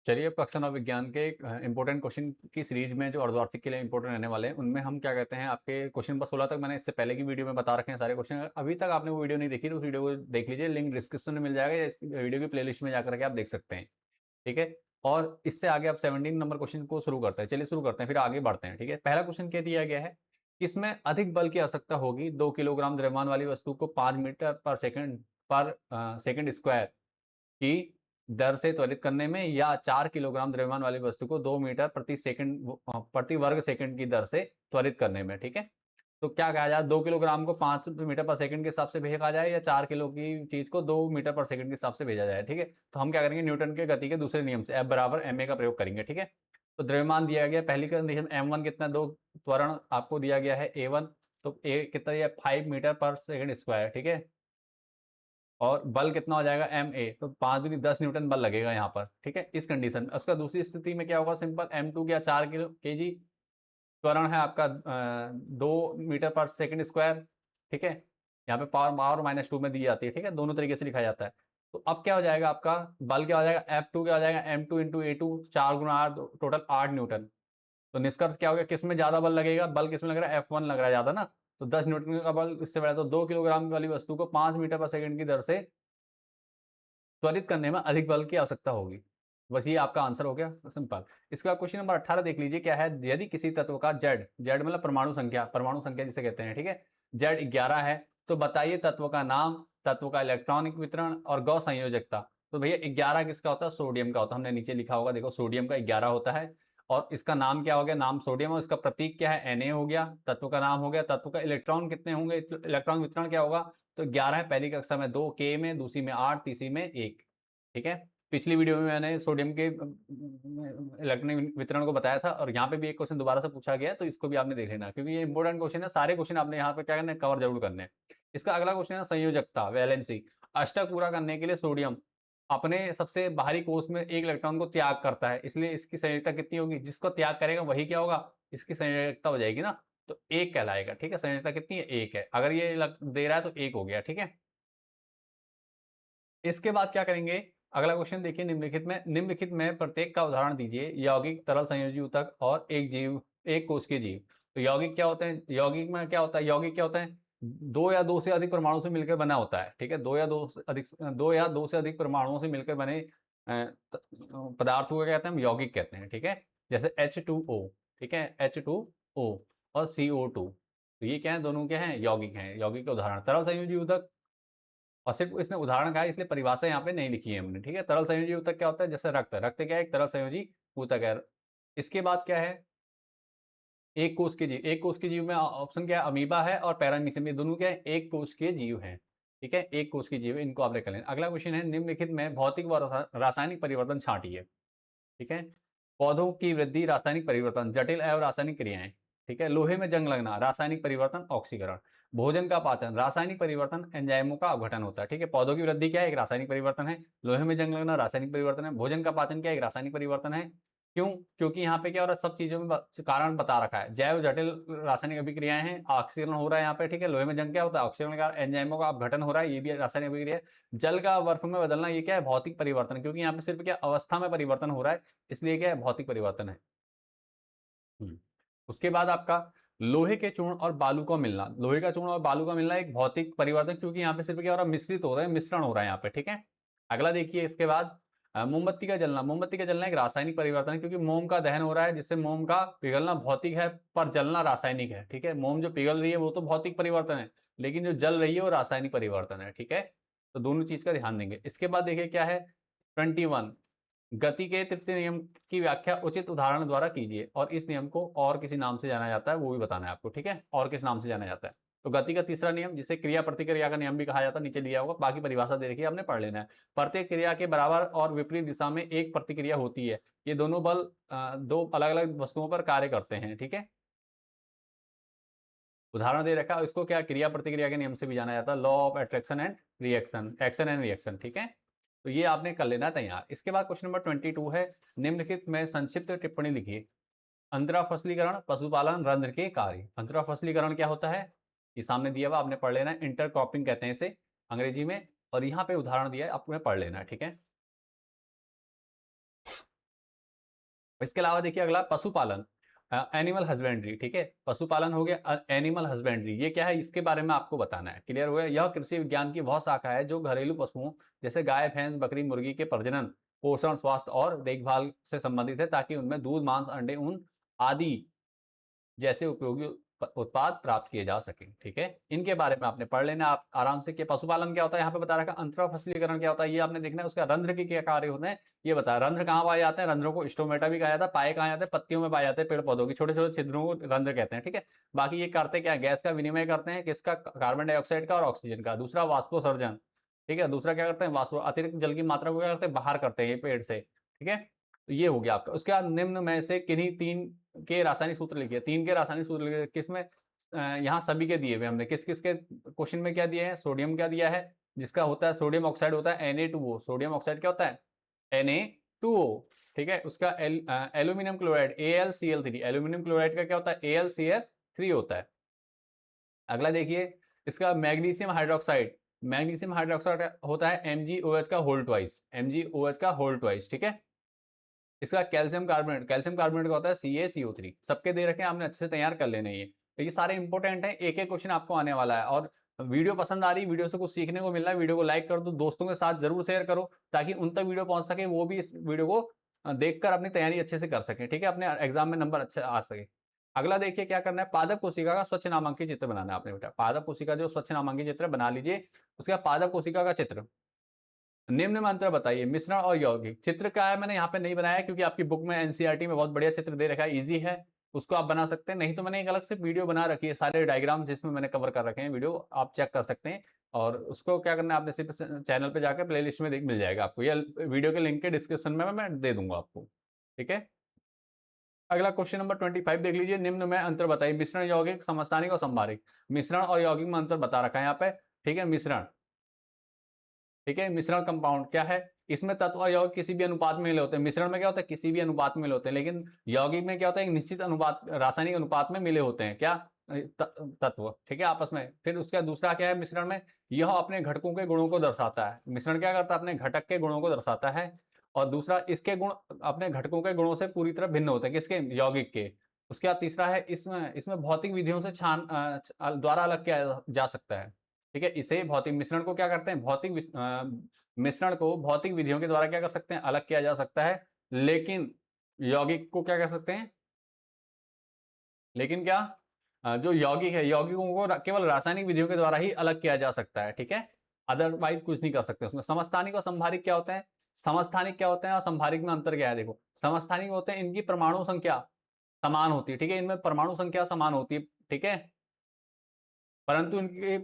चलिए, अब कक्षा 9 विज्ञान के इंपॉर्टेंट क्वेश्चन की सीरीज में जो अर्धवार्षिक के लिए इंपॉर्टेंट रहने वाले हैं, उनमें हम क्या कहते हैं, आपके क्वेश्चन नंबर 16 तक मैंने इससे पहले की वीडियो में बता रखे हैं सारे क्वेश्चन। अभी तक आपने वो वीडियो नहीं देखी तो उस वीडियो को देख लीजिए, लिंक डिस्क्रिप्शन में मिल जाएगा या इस वीडियो की प्लेलिस्ट में जाकर के आप देख सकते हैं। ठीक है। और इससे आगे आप 17 नंबर क्वेश्चन को शुरू करते हैं। चलिए शुरू करते हैं, फिर आगे बढ़ते हैं। ठीक है। पहला क्वेश्चन क्या दिया गया है, इसमें अधिक बल की आवश्यकता होगी 2 किलोग्राम द्रव्यमान वाली वस्तु को 5 मीटर पर सेकंड स्क्वायर की दर से त्वरित करने में, या 4 किलोग्राम द्रव्यमान वाली वस्तु को 2 मीटर प्रति वर्ग सेकंड की दर से त्वरित करने में। ठीक है। तो क्या कहा जाए, 2 किलोग्राम को 5 मीटर पर सेकंड के हिसाब से भेजा जाए, या 4 किलो की चीज को 2 मीटर पर सेकंड के हिसाब से भेजा जाए। ठीक है। तो हम क्या करेंगे, न्यूटन के गति के दूसरे नियम से F बराबर ma का प्रयोग करेंगे। ठीक है। तो द्रव्यमान दिया गया, पहली कंडीशन m1 कितना, 2 त्वरण आपको दिया गया है a1, तो a कितना दिया, 5 मीटर पर सेकंड स्क्वायर। ठीक है। और बल कितना हो जाएगा ma, तो 5 दूनी 10 न्यूटन बल लगेगा यहाँ पर। ठीक है। इस कंडीशन में उसका दूसरी स्थिति में क्या होगा, सिंपल m2 क्या 4 किलो केजी त्वरण है आपका 2 मीटर पर सेकंड स्क्वायर। ठीक है। यहाँ पे पावर पावर -2 में दी जाती है। ठीक है। दोनों तरीके से लिखा जाता है। तो अब क्या हो जाएगा, आपका बल क्या हो जाएगा, F2 क्या हो जाएगा, m2 इंटू ए टू, 4 गुना आर, टोटल 8 न्यूटन। तो निष्कर्ष क्या हो गया, किसमें ज्यादा बल लगेगा, बल किसमें लग रहा है, F1 लग रहा है ज्यादा ना। तो 10 न्यूटन का बल इससे बड़ा, तो 2 किलोग्राम वाली वस्तु को 5 मीटर पर सेकंड की दर से त्वरित करने में अधिक बल की आवश्यकता होगी। बस ये आपका आंसर हो गया, सिंपल। इसका क्वेश्चन नंबर 18 देख लीजिए क्या है, यदि किसी तत्व का जेड मतलब परमाणु संख्या जिसे कहते हैं। ठीक है। जेड 11 है, तो बताइए तत्व का नाम, तत्व का इलेक्ट्रॉनिक वितरण और गौस संयोजकता। तो भैया 11 किसका होता है, सोडियम का होता है। हमने नीचे लिखा होगा, देखो सोडियम का 11 होता है। और इसका नाम क्या हो गया, नाम सोडियम, और इसका प्रतीक क्या है, Na हो गया। तत्व का नाम हो गया, तत्व का इलेक्ट्रॉन कितने होंगे, इलेक्ट्रॉन वितरण क्या होगा, तो 11 है। पहली कक्षा में 2 के में, दूसरी में 8, तीसरी में 1। ठीक है। पिछली वीडियो में मैंने सोडियम के इलेक्ट्रॉनिक वितरण को बताया था, और यहाँ पे भी एक क्वेश्चन दोबारा से पूछा गया, तो इसको भी आपने देख लेना, क्योंकि ये इंपॉर्टेंट क्वेश्चन है। सारे क्वेश्चन आपने यहाँ पे क्या करना है, कवर जरूर करने हैं। इसका अगला क्वेश्चन है संयोजकता, वैलेंसी। अष्टक पूरा करने के लिए सोडियम अपने सबसे बाहरी कोष में एक इलेक्ट्रॉन को त्याग करता है, इसलिए इसकी संयोजकता कितनी होगी, जिसको त्याग करेगा वही क्या होगा, इसकी संयोजकता हो जाएगी ना, तो 1 कहलाएगा। ठीक है। संयोजकता कितनी है, 1 है। अगर ये दे रहा है तो 1 हो गया। ठीक है। इसके बाद क्या करेंगे, अगला क्वेश्चन देखिए, निम्नलिखित में प्रत्येक का उदाहरण दीजिए, यौगिक, तरल संयोजी ऊतक और एक कोशिकीय जीव। तो यौगिक क्या होते हैं, यौगिक में क्या होता है, यौगिक क्या होता है, 2 या 2 से अधिक परमाणु से मिलकर बना होता है। ठीक है। 2 या 2 से अधिक परमाणुओं से मिलकर बने पदार्थों को क्या कहते हैं, हम यौगिक कहते हैं। ठीक है। जैसे H2O। ठीक है। H2O और CO2, तो ये क्या है, दोनों क्या है, यौगिक हैं। यौगिक के उदाहरण, तरल संयोजी ऊतक, और सिर्फ इसने उदाहरण कहा है, इसलिए परिभाषा यहाँ पे नहीं लिखी है हमने। ठीक है। तरल संयोजी ऊतक क्या होता है, जैसे रक्त, रक्त क्या है, एक तरल संयोजी ऊतक है। इसके बाद क्या है, एक कोश के जीव। एक कोश के जीव में ऑप्शन क्या है, अमीबा है और पैरामीशियम, ये दोनों क्या है, एक कोश के जीव हैं। ठीक है। एक कोश के जीव, इनको आप कर लें। अगला क्वेश्चन है, निम्नलिखित में भौतिक व रासायनिक परिवर्तन छांटिए। ठीक है। पौधों की वृद्धि, रासायनिक परिवर्तन, जटिल एवं रासायनिक क्रियाएं। ठीक है। लोहे में जंग लगना, रासायनिक परिवर्तन, ऑक्सीकरण। भोजन का पाचन, रासायनिक परिवर्तन, एंजाइमों का अपघटन होता है। ठीक है। पौधों की वृद्धि क्या है, एक रासायनिक परिवर्तन है। लोहे में जंग लगना रासायनिक परिवर्तन है। भोजन का पाचन क्या है, एक रासायनिक परिवर्तन है। क्यों, क्योंकि यहाँ पे क्या हो रहा है, सब चीजों में कारण बता रखा है। जैव जटिल रासायनिक अभिक्रियाएं हैं, ऑक्सीकरण हो रहा है यहाँ पे। ठीक है। लोहे में जंग क्या होता है, ऑक्सीकरण का, एंजाइमों का अपघटन हो रहा है, ये भी रासायनिक अभिक्रिया है। जल का बर्फ में बदलना, ये क्या है, भौतिक परिवर्तन, क्योंकि यहाँ पे सिर्फ क्या अवस्था में परिवर्तन हो रहा है, इसलिए क्या है, भौतिक परिवर्तन है। उसके बाद आपका लोहे के चूर्ण और बालू का मिलना, लोहे का चूर्ण और बालू का मिलना एक भौतिक परिवर्तन, क्योंकि यहाँ पे सिर्फ क्या हो रहा है, मिश्रित हो रहा है, मिश्रण हो रहा है यहाँ पे। ठीक है। अगला देखिए, इसके बाद मोमबत्ती का जलना, मोमबत्ती का जलना एक रासायनिक परिवर्तन है, क्योंकि मोम का दहन हो रहा है, जिससे मोम का पिघलना भौतिक है, पर जलना रासायनिक है। ठीक है। मोम जो पिघल रही है वो तो भौतिक परिवर्तन है, लेकिन जो जल रही है वो रासायनिक परिवर्तन है। ठीक है। तो दोनों चीज का ध्यान देंगे। इसके बाद देखिए क्या है, 21, गति के तृतीय नियम की व्याख्या उचित उदाहरण द्वारा कीजिए, और इस नियम को और किसी नाम से जाना जाता है, वो भी बताना है आपको। ठीक है। और किस नाम से जाना जाता है, तो गति का तीसरा नियम, जिसे क्रिया प्रतिक्रिया का नियम भी कहा जाता है, नीचे दिया होगा, बाकी परिभाषा दे रखी है, आपने पढ़ लेना है। प्रत्येक क्रिया के बराबर और विपरीत दिशा में एक प्रतिक्रिया होती है। ये दोनों बल दो अलग अलग वस्तुओं पर कार्य करते हैं। ठीक है। उदाहरण दे रखा है, इसको क्या क्रिया प्रतिक्रिया के नियम से भी जाना जाता है, law of attraction and reaction, action and reaction. ठीक है। तो ये आपने कर लेना तैयार। इसके बाद क्वेश्चन नंबर 22 है, निम्नलिखित में संक्षिप्त टिप्पणी लिखिए। अंतरा फसलीकरण, पशुपालन, रंध्र के कार्य। अंतरा फसलीकरण क्या होता है, ये सामने दिया हुआ, आपने पढ़ लेना है, इंटरक्रॉपिंग कहते हैं इसे अंग्रेजी में, और यहाँ पे उदाहरण दिया है, आपने पढ़ लेना है। ठीक है। इसके अलावा देखिए अगला पशुपालन, एनिमल हस्बेंड्री, ठीक है, पशुपालन हो गया, एनिमल हस्बेंड्री ये क्या है, इसके बारे में आपको बताना है। क्लियर हो गया? यह कृषि विज्ञान की वह शाखा है जो घरेलू पशुओं जैसे गाय, भैंस, बकरी, मुर्गी के प्रजनन, पोषण, स्वास्थ्य और देखभाल से संबंधित है, ताकि उनमें दूध, मांस, अंडे, ऊन आदि जैसे उपयोगी उत्पाद प्राप्त किए जा सके। ठीक है, इनके बारे में आपने पढ़ लेना आप आराम से कि पशुपालन क्या होता है, यहाँ पे बता रखा अंतरा फसलीकरण क्या होता है, ये आपने देखना है। उसका रंध्र के क्या कार्य होते हैं ये बताया। रंध्र कहाँ पाए जाते हैं, रंध्रों को स्टोमेटा भी कहा जाता है। पाए कहाँ जाते हैं, पत्तियों में पाए जाते हैं, पेड़ पौधों की छोटे छोटे छिद्रों को रंध्र कहते हैं। ठीक है, बाकी ये करते क्या, गैस का विनिमय करते हैं, किसका, कार्बन डाइऑक्साइड का और ऑक्सीजन का। दूसरा वाष्पोसर्जन, ठीक है, दूसरा क्या करते हैं, वाष्प अतिरिक्त जल की मात्रा को क्या करते हैं, बाहर करते हैं ये पेड़ से। ठीक है, तो ये हो गया आपका। उसके बाद निम्न में से किन्हीं तीन के रासायनिक सूत्र लिखिए। तीन के रासायनिक सूत्र लिखिए, किसमें, यहाँ सभी के दिए हुए हमने, किस किस के क्वेश्चन में क्या दिया है, सोडियम क्या दिया है, जिसका होता है सोडियम ऑक्साइड होता है Na2O। सोडियम ऑक्साइड क्या होता है, Na2O। ठीक है, उसका aluminium chloride AlCl3। Aluminium chloride का क्या होता है, AlCl3 होता है। अगला देखिए इसका मैग्नीशियम हाइड्रोक्साइड। मैग्नीशियम हाइड्रोक्साइड होता है MgOH का होल ट्वाइस, MgOH का होल ट्वाइस। ठीक है, इसका कैल्शियम कार्बोनेट, कैल्शियम कार्बोनेट का होता है CaCO3। सबके दे रखे हैं, आपने अच्छे से तैयार कर लेने ये। तो ये सारे इंपॉर्टेंट हैं, एक एक क्वेश्चन आपको आने वाला है। और वीडियो पसंद आ रही, वीडियो से कुछ सीखने को मिल रहा है, वीडियो को लाइक कर दो, दोस्तों के साथ जरूर शेयर करो, ताकि उन तक वीडियो पहुंच सके, वो भी इस वीडियो को देखकर अपनी तैयारी अच्छे से कर सकें। ठीक है, अपने एग्जाम में नंबर अच्छे आ सके। अगला देखिए क्या करना है, पादप कोशिका का स्वच्छ नामांकित चित्र बनाना है आपने बेटा। पादप कोशिका जो स्वच्छ नामांकित चित्र बना लीजिए। उसके बाद पादप कोशिका का चित्र, निम्न में अंतर बताइए, मिश्रण और यौगिक। चित्र क्या है, मैंने यहाँ पे नहीं बनाया क्योंकि आपकी बुक में एनसीईआरटी में बहुत बढ़िया चित्र दे रखा है, इजी है, उसको आप बना सकते हैं। नहीं तो मैंने एक अलग से वीडियो बना रखी है, सारे डायग्राम जिसमें मैंने कवर कर रखे हैं, वीडियो आप चेक कर सकते हैं। और उसको क्या करना है, आपने सिर्फ चैनल पे जाकर प्लेलिस्ट में मिल जाएगा आपको, या वीडियो के लिंक के डिस्क्रिप्शन में मैं दे दूंगा आपको। ठीक है, अगला क्वेश्चन नंबर 25 देख लीजिए। निम्न में अंतर बताइए, मिश्रण, यौगिक, समस्थानिक और संभारिक। मिश्रण और यौगिक में अंतर बता रखा है यहाँ पे। ठीक है, मिश्रण, ठीक है, मिश्रण कंपाउंड क्या है, इसमें तत्व और यौगिक किसी भी अनुपात में मिले होते हैं। मिश्रण में क्या होता है, किसी भी अनुपात में मिले होते हैं, लेकिन यौगिक में क्या होता है, एक निश्चित अनुपात, रासायनिक अनुपात में मिले होते हैं। क्या, तत्व। ठीक है, आपस में। फिर उसका दूसरा क्या है, मिश्रण में यह अपने घटकों के गुणों को दर्शाता है। मिश्रण क्या करता है, अपने घटक के गुणों को दर्शाता है। और दूसरा, इसके गुण अपने घटकों के गुणों से पूरी तरह भिन्न होते हैं, किसके, यौगिक के। उसके बाद तीसरा है, इसमें इसमें भौतिक विधियों से द्वारा अलग किया जा सकता है। ठीक है, इसे भौतिक मिश्रण को क्या करते हैं, मिश्रण को भौतिक विधियों के द्वारा क्या कर सकते हैं, अलग किया जा सकता है। लेकिन यौगिक को क्या कर सकते हैं, लेकिन क्या, जो यौगिक है, यौगिकों को केवल रासायनिक विधियों के द्वारा ही अलग किया जा सकता है। ठीक है, अदरवाइज कुछ नहीं कर सकते उसमें। समस्थानिक और संभारिक क्या होते हैं, समस्थानिक क्या होते हैं और संभारिक में अंतर क्या है, देखो। समस्थानिक होते हैं, इनकी परमाणु संख्या समान होती है। ठीक है, इनमें परमाणु संख्या समान होती है। ठीक है, परंतु इनके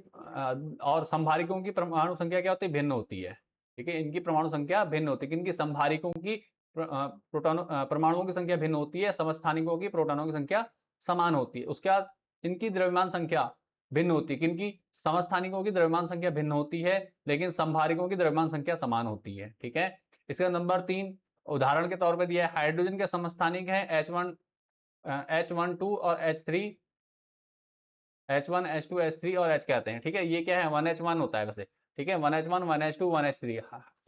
और संभारिकों की परमाणु संख्या क्या होती है, भिन्न होती है। ठीक है, इनकी परमाणु संख्या भिन्न होती है, किनकी, संभारिकों की प्रोटॉनों परमाणुओं की संख्या भिन्न होती है, समस्थानिकों की प्रोटॉनों की संख्या समान होती है। उसके बाद इनकी द्रव्यमान संख्या भिन्न होती है, किनकी, समस्थानिकों की द्रव्यमान संख्या भिन्न होती है, लेकिन संभारिकों की द्रव्यमान संख्या समान होती है। ठीक है, इसका नंबर 3 उदाहरण के तौर पर दिया है। हाइड्रोजन के समस्थानिक है H12 और H3, H1 H2 H3 और H कहते हैं। ठीक है, ये क्या है, 1H1 होता है वैसे। ठीक है, 1H1 1H2 1H3।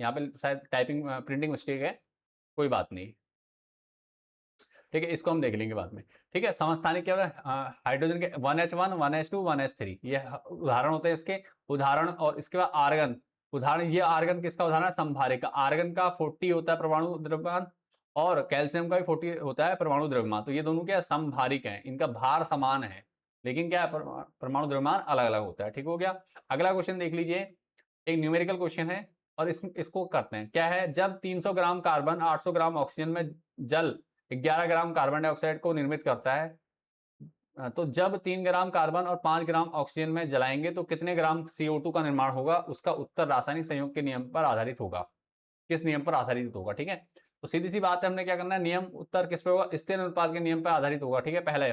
यहाँ पे शायद टाइपिंग प्रिंटिंग मिस्टेक है, कोई बात नहीं। ठीक है, इसको हम देख लेंगे बाद में। ठीक है, समस्थानिक क्या होगा, हाइड्रोजन के 1H1 1H2 1H3, ये उदाहरण होते हैं इसके। उदाहरण, और इसके बाद आर्गन। उदाहरण, ये आर्गन किसका उदाहरण है, संभारिक का। आर्गन का 40 होता है परमाणु द्रव्यमान, और कैल्शियम का भी 40 होता है परमाणु द्रव्यमान। तो ये दोनों क्या, संभारिक है, इनका भार समान है, लेकिन क्या है, परमाणु द्रव्यमान अलग अलग होता है। ठीक हो गया। अगला क्वेश्चन देख लीजिए, एक न्यूमेरिकल क्वेश्चन है, और इसको करते हैं। क्या है, जब 300 ग्राम कार्बन 800 ग्राम ऑक्सीजन में जल 11 ग्राम कार्बन डाइऑक्साइड को निर्मित करता है, तो जब 3 ग्राम कार्बन और 5 ग्राम ऑक्सीजन में जलाएंगे तो कितने ग्राम CO2 का निर्माण होगा। उसका उत्तर रासायनिक संयोग के नियम पर आधारित होगा। किस नियम पर आधारित होगा। ठीक है, तो सीधी सी बात है, हमने क्या करना है, नियम, उत्तर किस पे होगा, स्थिर अनुपात के नियम पर आधारित होगा। ठीक है, पहले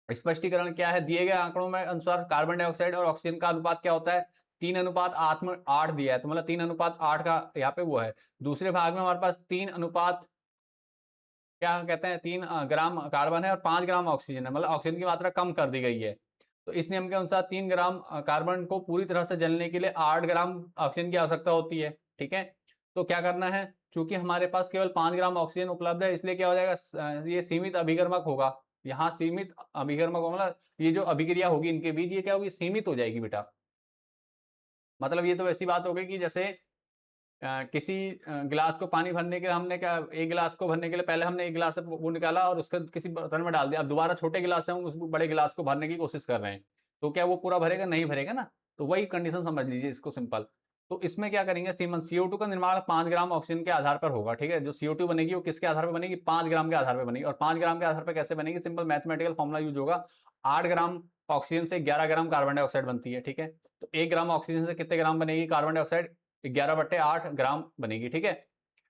स्पष्टीकरण क्या है, दिए गए आंकड़ों में अनुसार कार्बन डाइऑक्साइड और ऑक्सीजन का अनुपात क्या होता है, 3:8 दिया है, तो मतलब 3:8 का यहाँ पे वो है। दूसरे भाग में हमारे पास 3 अनुपात क्या कहते हैं, 3 ग्राम कार्बन है और 5 ग्राम ऑक्सीजन है, मतलब ऑक्सीजन की मात्रा कम कर दी गई है। तो इस नियम के अनुसार 3 ग्राम कार्बन को पूरी तरह से जलने के लिए 8 ग्राम ऑक्सीजन की आवश्यकता होती है। ठीक है, तो क्या करना है, चूंकि हमारे पास केवल 5 ग्राम ऑक्सीजन उपलब्ध है, इसलिए क्या हो जाएगा, ये सीमित अभिकर्मक होगा। यहाँ सीमित अभिकर्मक होगा, मतलब ये जो अभिक्रिया होगी इनके बीच, ये क्या होगी, सीमित हो जाएगी बेटा। मतलब ये तो ऐसी बात हो गई कि जैसे किसी गिलास को पानी भरने के लिए हमने क्या, एक गिलास को भरने के लिए पहले हमने एक गिलास से वो निकाला और उसका किसी बर्तन में डाल दिया, अब दोबारा छोटे गिलास से हम उस बड़े गिलास को भरने की कोशिश कर रहे हैं, तो क्या वो पूरा भरेगा, नहीं भरेगा ना। तो वही कंडीशन समझ लीजिए इसको सिंपल। तो इसमें क्या करेंगे, सीमन CO2 का निर्माण 5 ग्राम ऑक्सीजन के आधार पर होगा, ठीक है। जो CO2 बनेगी वो किसके आधार पर बनेगी, 5 ग्राम के आधार पर बनेगी। और 5 ग्राम के आधार पर कैसे बनेगी, सिंपल मैथमेटिकल फॉर्मूला यूज होगा। 8 ग्राम ऑक्सीजन से 11 ग्राम कार्बन डाइऑक्साइड बनती है, ठीक है। तो 1 ग्राम ऑक्सीजन से कितने ग्राम बनेगी कार्बन डाइऑक्साइड, 11/8 ग्राम बनेगी, ठीक है।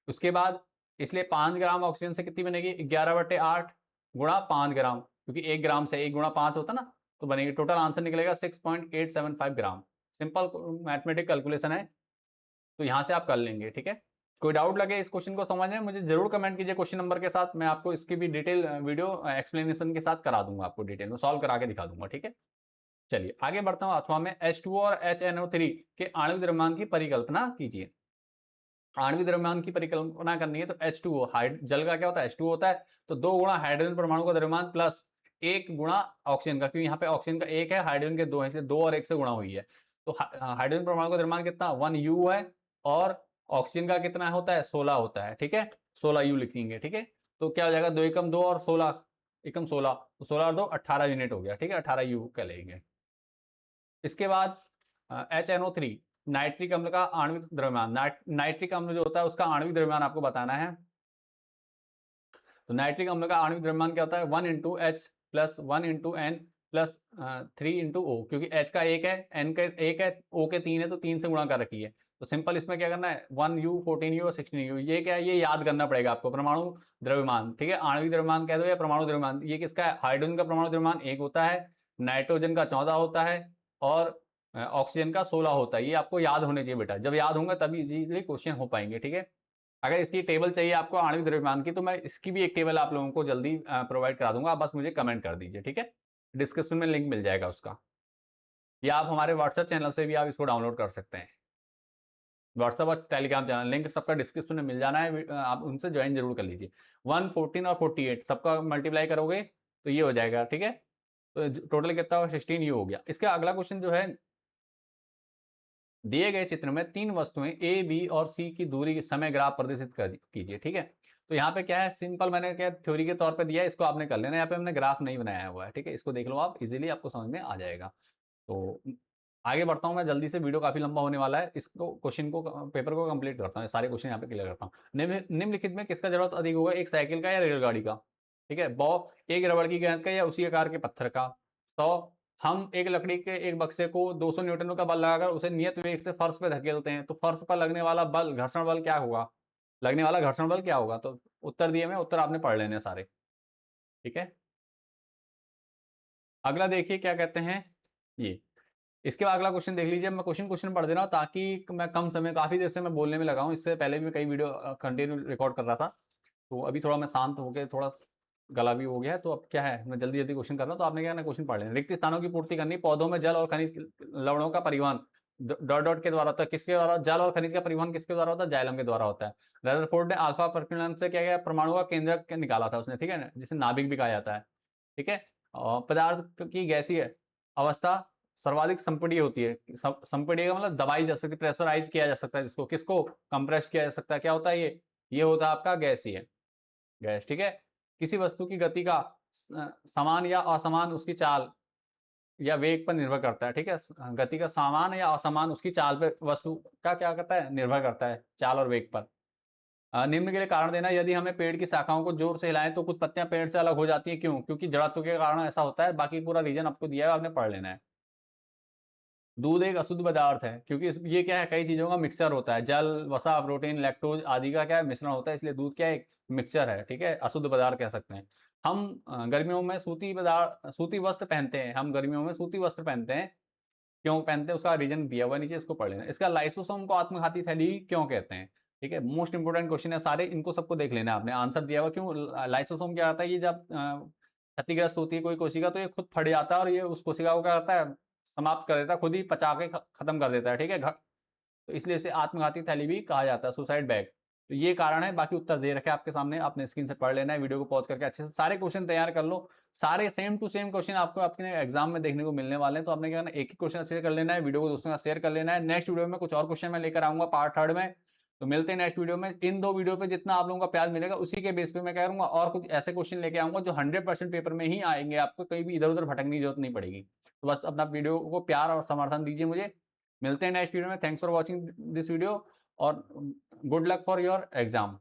उसके बाद इसलिए 5 ग्राम ऑक्सीजन से कितनी बनेगी, 11/8 गुणा 5 ग्राम, क्योंकि 1 ग्राम से 1 गुणा 5 होता ना, तो बनेगी। टोटल आंसर निकलेगा 6.875 ग्राम। सिंपल मैथमेटिक कैलकुलेशन है, तो यहां से आप कर लेंगे, ठीक है। कोई डाउट लगे इस क्वेश्चन को समझने, मुझे जरूर कमेंट कीजिए क्वेश्चन नंबर के साथ, मैं आपको इसकी भी डिटेल वीडियो एक्सप्लेनेशन के साथ करा दूंगा, आपको डिटेल में सॉल्व करा के दिखा दूंगा, ठीक है। चलिए आगे बढ़ता हूं। अथवा में H2O और HNO3 के आणविक द्रव्यमान की परिकल्पना कीजिए। आणविक द्रव्यमान की परिकल्पना करनी है तो H2O, जल का क्या होता है, H2O होता है, तो 2 गुणा हाइड्रोजन परमाणु का द्रव्यमान प्लस 1 गुणा ऑक्सीजन का, क्योंकि यहाँ पे ऑक्सीजन का 1 है, हाइड्रोजन के 2 है, इसलिए 2 और 1 से गुणा हुई है। तो हाइड्रोजन परमाणु का द्रव्यमान कितना, 1U है, और ऑक्सीजन का कितना होता है, 16 होता है, ठीक है। 16U लिखेंगे, ठीक है। तो क्या हो जाएगा, 2 एकम 2 और 16 एकम 16, तो 16 और 2 18 यूनिट हो गया, ठीक है, 18U का लेंगे। इसके बाद HNO3 नाइट्रिक अम्ल का आणविक द्रव्यमान, नाइट्रिक अम्ल जो होता है उसका आणविक द्रव्यमान आपको बताना है। तो नाइट्रिक अम्ल का आणविक द्रव्यमान क्या होता है, 1 into H plus 1 into N plus 3 into O, क्योंकि H का 1 है, N का 1 है, O के 3 है, तो 3 से गुणा कर रखी है। तो सिंपल इसमें क्या करना है, 1U 14U और 16U, ये क्या है, ये याद करना पड़ेगा आपको। परमाणु द्रव्यमान, ठीक है, आणविक द्रव्यमान कह दो या परमाणु द्रव्यमान, ये किसका है, हाइड्रोजन का परमाणु द्रव्यमान 1 होता है, नाइट्रोजन का 14 होता है, और ऑक्सीजन का 16 होता है। ये आपको याद होने चाहिए बेटा, जब याद होंगे तभी इजीली क्वेश्चन हो पाएंगे, ठीक है। अगर इसकी टेबल चाहिए आपको आणविक द्रव्यमान की, तो मैं इसकी भी एक टेबल आप लोगों को जल्दी प्रोवाइड करा दूंगा, आप बस मुझे कमेंट कर दीजिए, ठीक है। डिस्क्रिप्शन में लिंक मिल जाएगा उसका, या आप हमारे व्हाट्सएप चैनल से भी आप इसको डाउनलोड कर सकते हैं। व्हाट्सएप और टेलीग्राम चैनल लिंक सबका डिस्क्रिप्शन में मिल जाना है, आप उनसे ज्वाइन जरूर कर लीजिए। 1, 14 और 48 सबका मल्टीप्लाई करोगे तो ये हो जाएगा, ठीक है। तो टोटल कितना होगा, 16U हो गया। इसका अगला क्वेश्चन जो है, दिए गए चित्र में 3 वस्तुएं A, B और C की दूरी की समय ग्राफ प्रदर्शित कीजिए, ठीक है। तो यहाँ पे क्या है, सिंपल मैंने क्या थ्योरी के तौर पे दिया है, इसको आपने कर लेना। यहाँ पे हमने ग्राफ नहीं बनाया हुआ है, ठीक है, इसको देख लो आप, इजीली आपको समझ में आ जाएगा। तो आगे बढ़ता हूँ मैं जल्दी से, वीडियो काफी लंबा होने वाला है, इसको क्वेश्चन को पेपर को कंप्लीट करता हूँ, सारे क्वेश्चन यहाँ पे क्लियर करता हूँ। निम्नलिखित में किसका जरूरत अधिक होगा, एक साइकिल का या रेलगाड़ी का, ठीक है। एक रबड़ की गेंद का या उसी आकार के पत्थर का। 100, हम एक लकड़ी के एक बक्से को 200 न्यूटन का बल लगाकर उसे नियत वेग से फर्श पे धकेलते हैं, तो फर्श पर लगने वाला बल, घर्षण बल क्या होगा, लगने वाला घर्षण बल क्या होगा। तो उत्तर दिए मैं, उत्तर आपने पढ़ लेने सारे, ठीक है। अगला देखिए क्या कहते हैं, ये इसके बाद अगला क्वेश्चन देख लीजिए। मैं क्वेश्चन पढ़ दे रहा हूँ ताकि मैं कम समय, काफी देर से मैं बोलने में लगा हूँ, इससे पहले भी मैं कई वीडियो कंटिन्यू रिकॉर्ड कर रहा था, तो अभी थोड़ा मैं शांत होकर, थोड़ा गला भी हो गया है, तो अब क्या है, मैं जल्दी जल्दी क्वेश्चन कर रहा हूँ, तो आपने क्या करना, क्वेश्चन पढ़ लेना। रिक्त स्थानों की पूर्ति करनी, पौधों में जल और खनिज लवणों का परिवहन डॉट डॉट के द्वारा होता है, किसके द्वारा, जल और खनिज का परिवहन किसके द्वारा होता है, जाइलम के द्वारा होता है। रदरफोर्ड ने अल्फा प्रकीर्णन से क्या किया, परमाणु का केंद्रक निकाला था उसने, ठीक है, जिसे नाभिक भी कहा जाता है, ठीक है। और पदार्थ की गैसीय अवस्था सर्वाधिक संपीड़ित होती है, संपीड़ित का मतलब दबाई जा सकती है, प्रेशराइज किया जा सकता है, जिसको किसको कंप्रेस किया जा सकता है, क्या होता है ये होता है आपका गैसीय गैस, ठीक है। किसी वस्तु की गति का समान या असमान उसकी चाल या वेग पर निर्भर करता है, ठीक है। गति का समान या असमान उसकी चाल पे वस्तु का क्या करता है, निर्भर करता है, चाल और वेग पर। निम्न के लिए कारण देना, यदि हमें पेड़ की शाखाओं को जोर से हिलाएं तो कुछ पत्तियां पेड़ से अलग हो जाती हैं, क्यों, क्योंकि जड़त्व के कारण ऐसा होता है। बाकी पूरा रीजन आपको दिया है, आपने पढ़ लेना है। दूध एक अशुद्ध पदार्थ है, क्योंकि ये क्या है, कई चीजों का मिक्सचर होता है, जल, वसा, प्रोटीन, लैक्टोज आदि का क्या है, मिश्रण होता है, इसलिए दूध क्या है, एक मिक्सचर है, ठीक है, अशुद्ध पदार्थ कह सकते हैं। हम गर्मियों में सूती वस्त्र पहनते हैं, हम गर्मियों में सूती वस्त्र पहनते हैं, क्यों पहनते हैं, उसका रीजन दिया हुआ नीचे, इसको पढ़ लेना। इसका लाइसोसोम को आत्मघाती थैली क्यों कहते हैं, ठीक है। मोस्ट इंपोर्टेंट क्वेश्चन है सारे, इनको सबको देख लेना है आपने, आंसर दिया हुआ। क्यों लाइसोसोम क्या आता है, ये जब क्षतिग्रस्त होती है कोई कोशिका, तो ये खुद फट जाता है और ये उस कोशिका को क्या करता है, समाप्त कर देता है, खुद ही पचा के खत्म कर देता है, ठीक है। तो इसलिए इसे आत्मघाती थैली भी कहा जाता है, सुसाइड बैग। तो ये कारण है, बाकी उत्तर दे रखे आपके सामने, आपने स्क्रीनशॉट पढ़ लेना है, वीडियो को पॉज करके अच्छे से सारे क्वेश्चन तैयार कर लो। सारे सेम टू सेम क्वेश्चन आपको आपके एग्जाम में देखने को मिलने वाले हैं, तो आपने क्या करना है, एक ही क्वेश्चन अच्छे से कर लेना है, वीडियो को दोस्तों के साथ शेयर कर लेना है। नेक्स्ट वीडियो में कुछ और क्वेश्चन मैं लेकर आऊंगा पार्ट 3 में, तो मिलते हैं नेक्स्ट वीडियो में। इन 2 वीडियो पे जितना आप लोगों का प्यार मिलेगा उसी के बेस पे मैं कह दूंगा और कुछ ऐसे क्वेश्चन लेके आऊंगा जो 100% पेपर में ही आएंगे, आपको कहीं भी इधर उधर भटकने की जरूरत नहीं पड़ेगी। तो बस अपना वीडियो को प्यार और समर्थन दीजिए मुझे। मिलते हैं नेक्स्ट वीडियो में। Thanks for watching this video और good luck for your exam.